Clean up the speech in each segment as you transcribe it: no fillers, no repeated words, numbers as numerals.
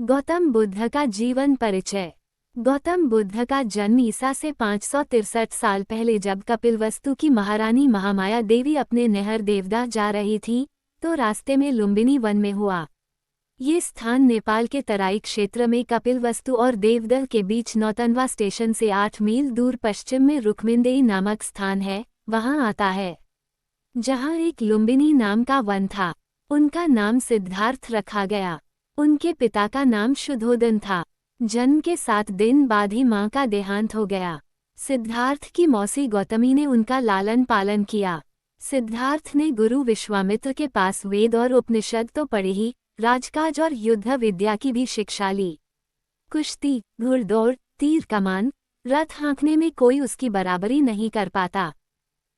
गौतम बुद्ध का जीवन परिचय। गौतम बुद्ध का जन्म ईसा से 563 साल पहले जब कपिलवस्तु की महारानी महामाया देवी अपने नहर देवदा जा रही थी तो रास्ते में लुम्बिनी वन में हुआ। ये स्थान नेपाल के तराई क्षेत्र में कपिलवस्तु और देवदह के बीच नौतनवा स्टेशन से 8 मील दूर पश्चिम में रुक्मिंदेई नामक स्थान है, वहां आता है, जहां एक लुम्बिनी नाम का वन था। उनका नाम सिद्धार्थ रखा गया। उनके पिता का नाम शुद्धोदन था। जन्म के 7 दिन बाद ही मां का देहांत हो गया। सिद्धार्थ की मौसी गौतमी ने उनका लालन पालन किया। सिद्धार्थ ने गुरु विश्वामित्र के पास वेद और उपनिषद तो पढ़ी ही, राजकाज और युद्ध विद्या की भी शिक्षा ली। कुश्ती, घुड़दौड़, तीर कमान, रथ हाँकने में कोई उसकी बराबरी नहीं कर पाता।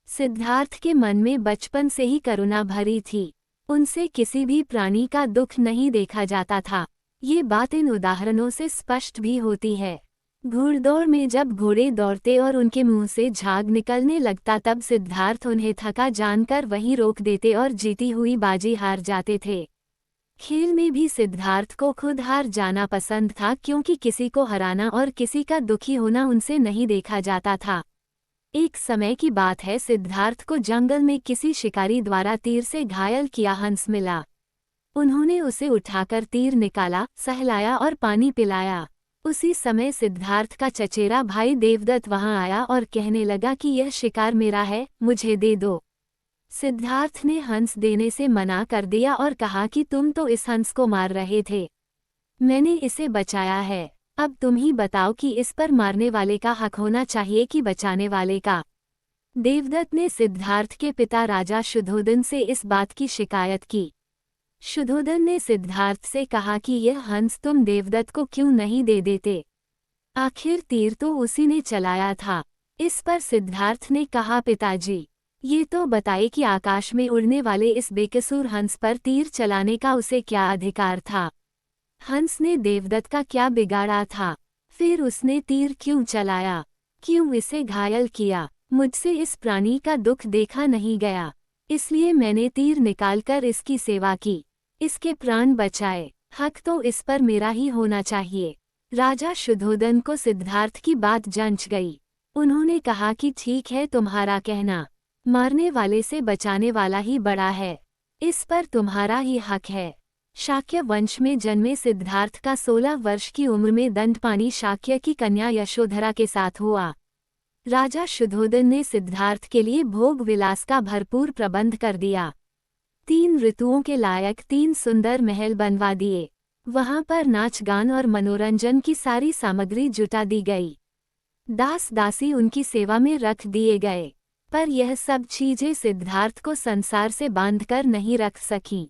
सिद्धार्थ के मन में बचपन से ही करुणा भरी थी। उनसे किसी भी प्राणी का दुख नहीं देखा जाता था। ये बात इन उदाहरणों से स्पष्ट भी होती है। घुड़दौड़ में जब घोड़े दौड़ते और उनके मुंह से झाग निकलने लगता तब सिद्धार्थ उन्हें थका जानकर वहीं रोक देते और जीती हुई बाजी हार जाते थे। खेल में भी सिद्धार्थ को खुद हार जाना पसंद था, क्योंकि किसी को हराना और किसी का दुखी होना उनसे नहीं देखा जाता था। एक समय की बात है, सिद्धार्थ को जंगल में किसी शिकारी द्वारा तीर से घायल किया हंस मिला। उन्होंने उसे उठाकर तीर निकाला, सहलाया और पानी पिलाया। उसी समय सिद्धार्थ का चचेरा भाई देवदत्त वहां आया और कहने लगा कि यह शिकार मेरा है, मुझे दे दो। सिद्धार्थ ने हंस देने से मना कर दिया और कहा कि तुम तो इस हंस को मार रहे थे, मैंने इसे बचाया है। अब तुम ही बताओ कि इस पर मारने वाले का हक होना चाहिए कि बचाने वाले का। देवदत्त ने सिद्धार्थ के पिता राजा शुद्धोदन से इस बात की शिकायत की। शुद्धोदन ने सिद्धार्थ से कहा कि यह हंस तुम देवदत्त को क्यों नहीं दे देते, आखिर तीर तो उसी ने चलाया था। इस पर सिद्धार्थ ने कहा, पिताजी, ये तो बताइए कि आकाश में उड़ने वाले इस बेकसूर हंस पर तीर चलाने का उसे क्या अधिकार था। हंस ने देवदत्त का क्या बिगाड़ा था? फिर उसने तीर क्यों चलाया, क्यों इसे घायल किया? मुझसे इस प्राणी का दुख देखा नहीं गया, इसलिए मैंने तीर निकालकर इसकी सेवा की, इसके प्राण बचाए। हक तो इस पर मेरा ही होना चाहिए। राजा शुद्धोदन को सिद्धार्थ की बात जंच गई। उन्होंने कहा कि ठीक है, तुम्हारा कहना, मारने वाले से बचाने वाला ही बड़ा है, इस पर तुम्हारा ही हक है। शाक्य वंश में जन्मे सिद्धार्थ का 16 वर्ष की उम्र में दंडपाणी शाक्य की कन्या यशोधरा के साथ हुआ। राजा शुद्धोदन ने सिद्धार्थ के लिए भोग विलास का भरपूर प्रबंध कर दिया। 3 ऋतुओं के लायक 3 सुंदर महल बनवा दिए। वहां पर नाच गान और मनोरंजन की सारी सामग्री जुटा दी गई। दास दासी उनकी सेवा में रख दिए गए, पर यह सब चीजें सिद्धार्थ को संसार से बांधकर नहीं रख सकीं।